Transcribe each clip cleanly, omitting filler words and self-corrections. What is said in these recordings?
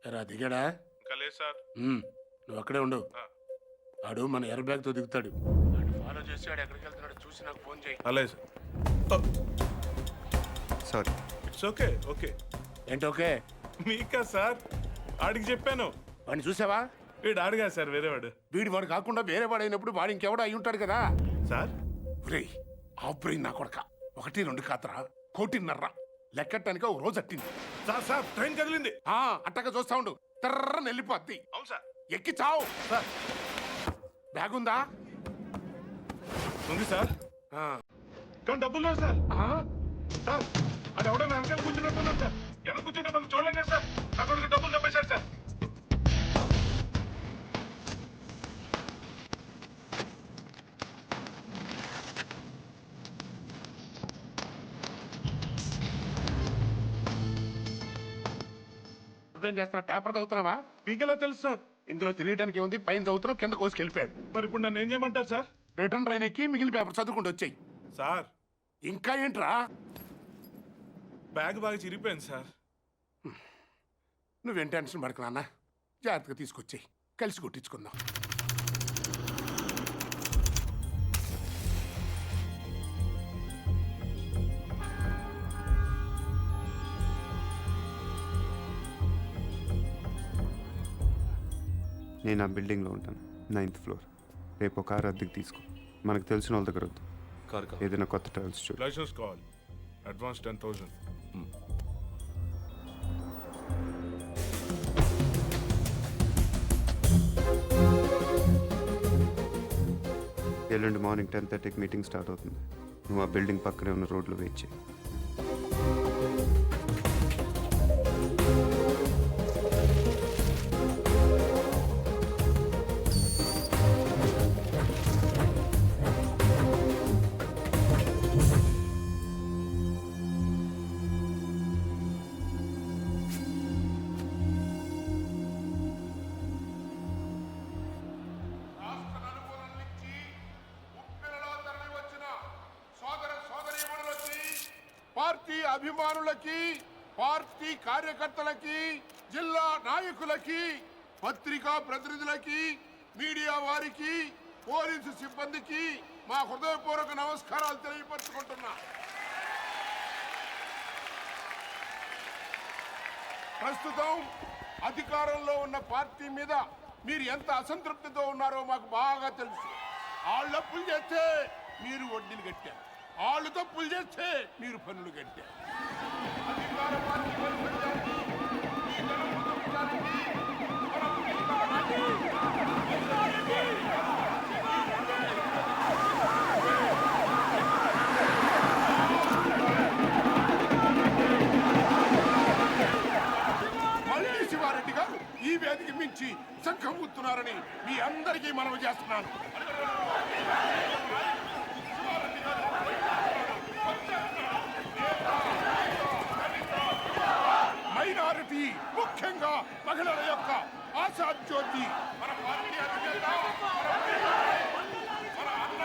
ఎరా దిగాడా? ఇంకా లేదు సార్. నువ్వు అక్కడే ఉండు. ఆడు మన ఎయిర్ బ్యాగ్ తో దిగుతాడు. ఫాలో చేసి ఆడు ఎక్కడికి వెళ్తున్నాడు చూసి నాకు ఫోన్ చేయి. అలాగే sir. Sorry. It's okay. Okay ఏంటి ఓకే? మీకా సార్? ఆడికి చెప్పాను. వాడిని చూసావా? వీడు ఆడుగా సార్, వేరేవాడు. వాడు కాకుండా వేరే వాడు అయినప్పుడు వాడు ఇంకెవడో అయి ఉంటాడు కదా సార్. ఆబ్రెయిన్ నా కొడక 1-2 కాతరా 1.5 లెక్కటానికి ఒక రోజు అట్టింది. సార్ సార్ ట్రైన్ కదిలింది. అట్టగా చూస్తా ఉండు, తర్రని వెళ్ళిపోద్ది. అవును సార్. ఎక్కి చావు. సార్ బ్యాగ్ ఉందా? ఉంది సార్. కానీ డబ్బులు లేవు సార్. సార్ అది ఎవడో నా వెనకాల కూర్చున్నట్టున్నాను సార్. ఎలా కూర్చుంటే మనం చూడలేదు సార్. అక్కడికి డబ్బులు తప్పేశారు సార్. ఏం చేస్తున్నా? పేపర్ చదువుతున్నావా? మీకెలా తెలుసు సార్? ఇందులో తెలియడానికి ఉంది. పైన చదువుతున్నావు, కింద కోసుకెళ్ళిపోయాడు. మరి ఇప్పుడు నన్ను ఏం చేయమంటారు సార్? రిటర్న్ ట్రైన్ ఎక్కి మిగిలిన పేపర్ చదువుకుంటూ వచ్చాయి. సార్ ఇంకా ఏంట్రా? బ్యాగ్ బాగా చిరిగిపోయింది సార్. నువ్వేం టెన్షన్ పడకు నాన్న, జాగ్రత్తగా తీసుకొచ్చాయి, కలిసి కొట్టించుకుందాం. నేను ఆ బిల్డింగ్లో ఉంటాను, 9th ఫ్లోర్. రేపు ఒక కారు అద్దెకి తీసుకో. మనకు తెలిసిన వాళ్ళ దగ్గర వద్దు. ఏదైనా కొత్త ట్రావెల్స్ చూడు. లైసెన్స్ కావాలి. అడ్వాన్స్ 10,000. ఎల్లుండి మార్నింగ్ 10:30కి మీటింగ్ స్టార్ట్ అవుతుంది. నువ్వు ఆ బిల్డింగ్ పక్కనే ఉన్న రోడ్లో వెయిట్ చేయి. పార్టీ అభిమానులకి, పార్టీ కార్యకర్తలకి, జిల్లా నాయకులకి, పత్రికా ప్రతినిధులకి, మీడియా వారికి, పోలీసు సిబ్బందికి మా హృదయపూర్వక నమస్కారాలు తెలియపరుచుకుంటున్నా. ప్రస్తుతం అధికారంలో ఉన్న పార్టీ మీద మీరు ఎంత అసంతృప్తితో ఉన్నారో మాకు బాగా తెలుసు. వాళ్ళు అప్పులు చేస్తే మీరు వడ్డీలు కట్టారు, వాళ్ళు తప్పులు చేస్తే మీరు పన్నులు కట్టారు. అధికార పార్టీ వైఫల్యాన్ని, ఈ ధనవంతులకి మళ్ళీ శివారెడ్డి గారు ఈ వేదిక మించి సంఖమూస్తున్నారని మీ అందరికీ మనవి చేస్తున్నాను. మైనారిటీ, ముఖ్యంగా మహిళల యొక్క ఆశాజ్యోతి మన పార్టీ అధినేత, మన అన్న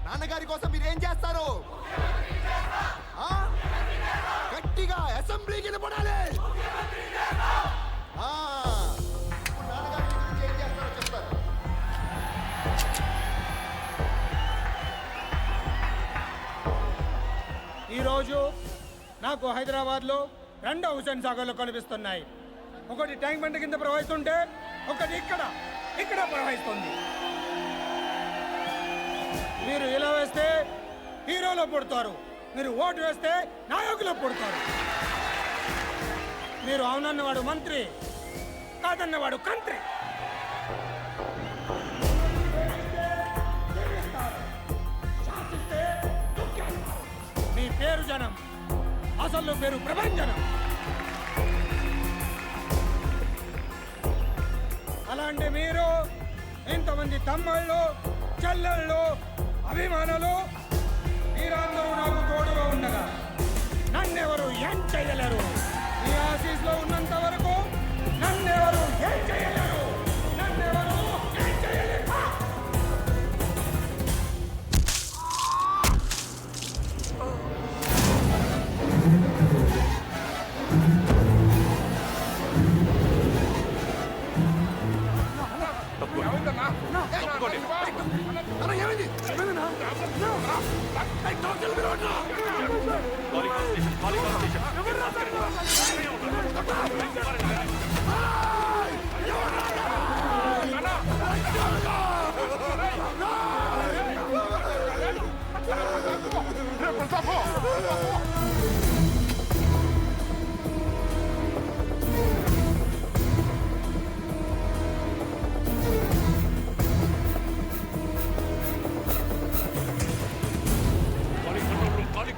నాన్నగారి కోసం మీరేం చేస్తారు? గట్టిగా అసెంబ్లీకి నిలబడాలి. ఈరోజు నాకు హైదరాబాద్లో 2 హుసేన్ సాగర్లు కనిపిస్తున్నాయి. ఒకటి ట్యాంక్ బండ్ కింద ప్రవహిస్తుంటే, ఒకటి ఇక్కడ ప్రవహిస్తుంది. మీరు ఇలా వేస్తే హీరోలో పుడతారు, మీరు ఓటు వేస్తే నాయకులు పుడతారు. మీరు అవునన్నవాడు మంత్రి, కాదన్నవాడు కంత్రి. మీ పేరు జనం, అసలు పేరు ప్రభంజనం. అలాంటి మీరు ఇంతమంది తమ్ముళ్ళు, చెల్లెళ్ళు, అభిమానులు మీరందరూ నాకు తోడుగా ఉండగా నన్నెవరు ఏం చేయలేరు. మీ ఆశీస్లో ఉన్నంత వరకు నన్నెవరు ఏం చేయలేరు. నన్నెవరు ఏం చేయలేరు.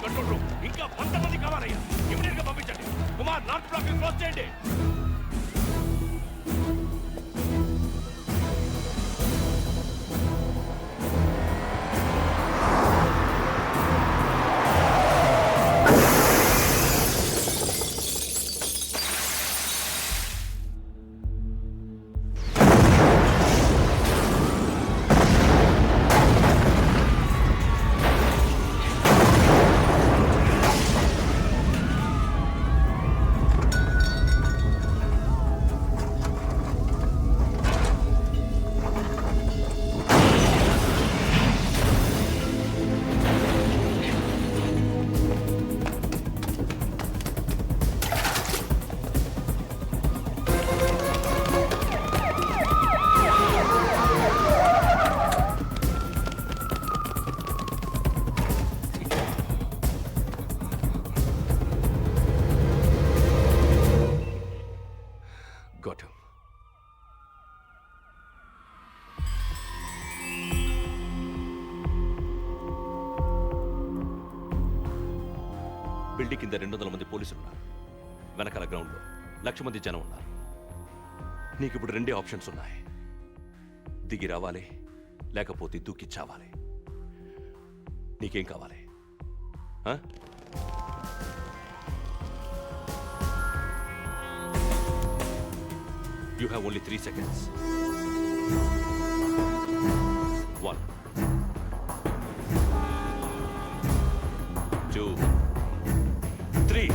కంట్రోల్ రూమ్ ఇంకా 100 మంది కావాలయ్యా. ఇమీడియట్ గా పంపించండి. కుమార్, నార్త్ బ్లాక్ క్లోజ్ చేయండి. Got him. బిల్డింగ్ కింద 200 మంది పోలీసులు ఉన్నారు. వెనకాల గ్రౌండ్లో 1,00,000 మంది జనం ఉన్నారు. నీకు ఇప్పుడు 2 ఆప్షన్స్ ఉన్నాయి. దిగి రావాలి, లేకపోతే దూకి చావాలి. నీకేం కావాలి? You have only 3 seconds. 1, 2, 3.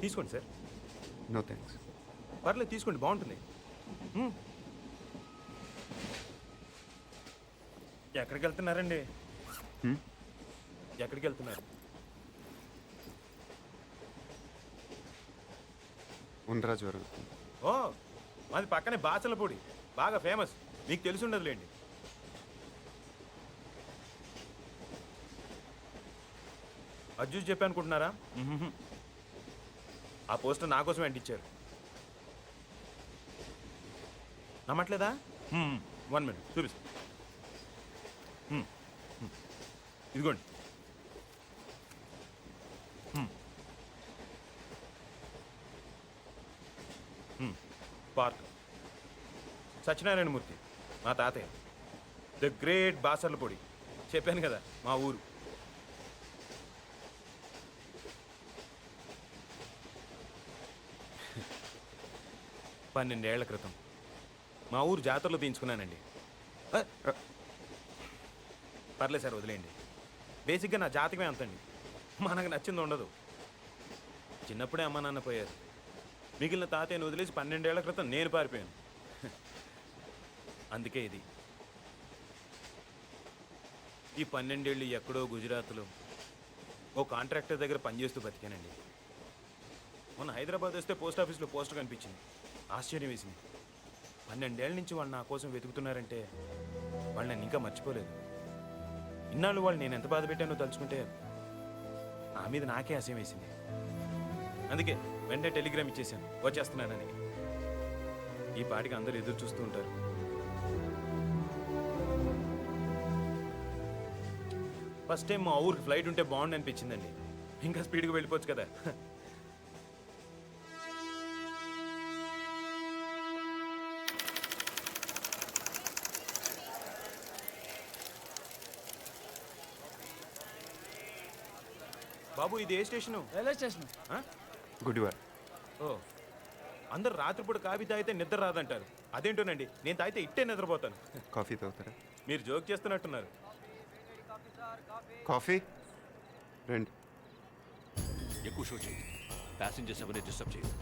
తీసుకోండి సార్. No thanks. పర్లేదు, తీసుకోండి, బాగుంటుంది. ఎక్కడికి వెళ్తున్నారండి? ఎక్కడికి వెళ్తున్నారు? ఉండరాజవరం. ఓ, మాది పక్కనే బాచలపూడి, బాగా ఫేమస్. మీకు తెలిసి ఉండదులేండి. అజ్జూస్ చెప్పి అనుకుంటున్నారా? ఆ పోస్టర్ నా కోసం అంటించారు. నమ్మట్లేదా? 1 మినిట్ చూపిస్తా. ఇదిగోండి. పార్క్ సత్యనారాయణమూర్తి మా తాతయ్య. ద గ్రేట్ బాసర్లపొడి. చెప్పాను కదా మా ఊరు. పన్నెండేళ్ల క్రితం మా ఊరు జాతరలో తీయించుకున్నానండి. పర్లేదు సార్, వదిలేయండి. బేసిక్గా నా జాతకమే అంతండి. మనకు నచ్చింది ఉండదు. చిన్నప్పుడే అమ్మ నాన్న పోయారు. మిగిలిన తాతయ్యను వదిలేసి 12 ఏళ్ల క్రితం నేను పారిపోయాను. అందుకే ఇది. ఈ 12 ఏళ్ళు ఎక్కడో గుజరాత్లో ఓ కాంట్రాక్టర్ దగ్గర పనిచేస్తూ బతికానండి. మొన్న హైదరాబాద్ వస్తే పోస్ట్ ఆఫీస్లో పోస్టర్ కనిపించింది. ఆశ్చర్యం వేసింది. 12 ఏళ్ళ నుంచి వాళ్ళు నా కోసం వెతుకుతున్నారంటే వాళ్ళు నన్ను ఇంకా మర్చిపోలేదు. ఇన్నాళ్ళు వాళ్ళు నేను ఎంత బాధ పెట్టానో తలుచుకుంటే నా మీద నాకే అసహ్యం వేసింది. అందుకే వెంటనే టెలిగ్రామ్ ఇచ్చేసాను వచ్చేస్తున్నానని. ఈ పాటికి అందరూ ఎదురు చూస్తూ ఉంటారు. ఫస్ట్ టైం మా ఊరికి ఫ్లైట్ ఉంటే బాగుండు అనిపించిందండి. ఇంకా స్పీడ్గా వెళ్ళిపోవచ్చు కదా. బాబు ఇది ఏ స్టేషను? Railway station. ఆ? గుడివాడ. ఓ, అందరు రాత్రిపూట కాఫీ తాగితే నిద్ర రాదంటారు. అదేంటోనండి, నేను తాగితే ఇట్టే నిద్రపోతాను. కాఫీ తాగుతారా? మీరు జోక్ చేస్తున్నట్టున్నారు. కాఫీ రండి. ఎక్కువ షో చేయి. ప్యాసింజర్స్ ఎవరిని డిస్టర్బ్ చేయదు.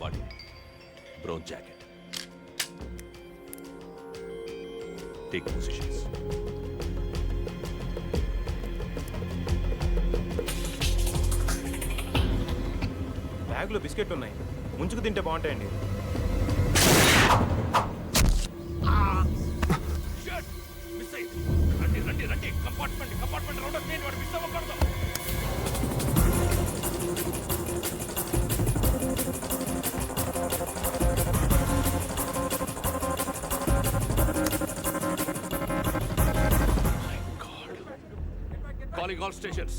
Body brown jacket. Take positions. బ్యాగ్లో బిస్కెట్ ఉన్నాయి, ముంచుకు తింటే బాగుంటాయండి. Calling all stations.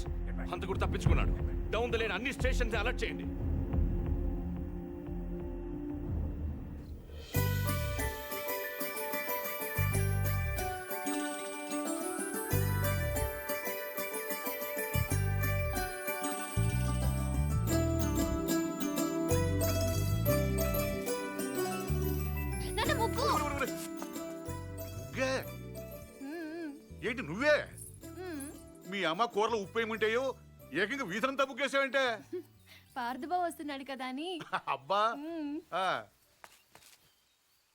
హంతకుడు తప్పించుకున్నాడు. డౌన్ ద లేన్ అన్ని స్టేషన్స్ అలర్ట్ చేయండి. ముగ్గే? ఏంటి నువ్వే? మీ అమ్మ కూరలో ఉప్పు ఏముంటాయో ఏకంగా వీధంతా బుగ్గేసావంటే? పార్థబాబు వస్తున్నాడు కదా అని. అబ్బా ఆ.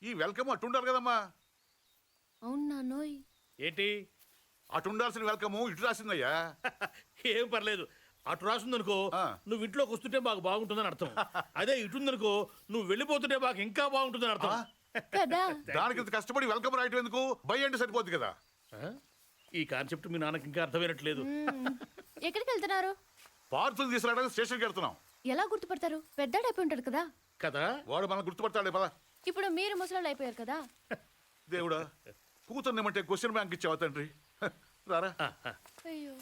ఈ వెల్కమ్ అట్టుండాలి కదమ్మా. అవును నాన్నోయ్. ఏంటి అటుండాల్సిన వెల్కమ్ ఇటు రాసిందయ్యా. ఏం పర్లేదు. అటు రాసిందనుకో ఆ. నువ్వు ఇంట్లోకి వస్తుంటే మాకు బాగుంటుందని అర్థం. అదే ఇటుందనుకో నువ్వు వెళ్ళిపోతుంటే మాకు ఇంకా బాగుంటుందని అర్థం. కదా దానికి ఇంత కష్టపడి వెల్కమ్ రాయటం ఎందుకు? బై అంటే సరిపోద్ది కదా. ఆ? ఈ కాన్సెప్ట్ మీ నాన్నకి ఇంకా అర్థమైనట్లేదు. ఎక్కడికి వెళ్తున్నారు? పార్సల్ తీసుకురావడానికి స్టేషన్కి వెళ్తున్నాం. ఎలా గుర్తుపడతారు? పెద్దాడైపోయి ఉంటాడు కదా. కదా వాడు మనం గుర్తుపడతాడే పద. ఇప్పుడు మీరు ముసలాళ్ళు అయిపోయారు కదా. దేవుడా, కూతుర్నేమంటే క్వశ్చన్ బ్యాంక్ ఇచ్చావా తండ్రి? రారా. అయ్యో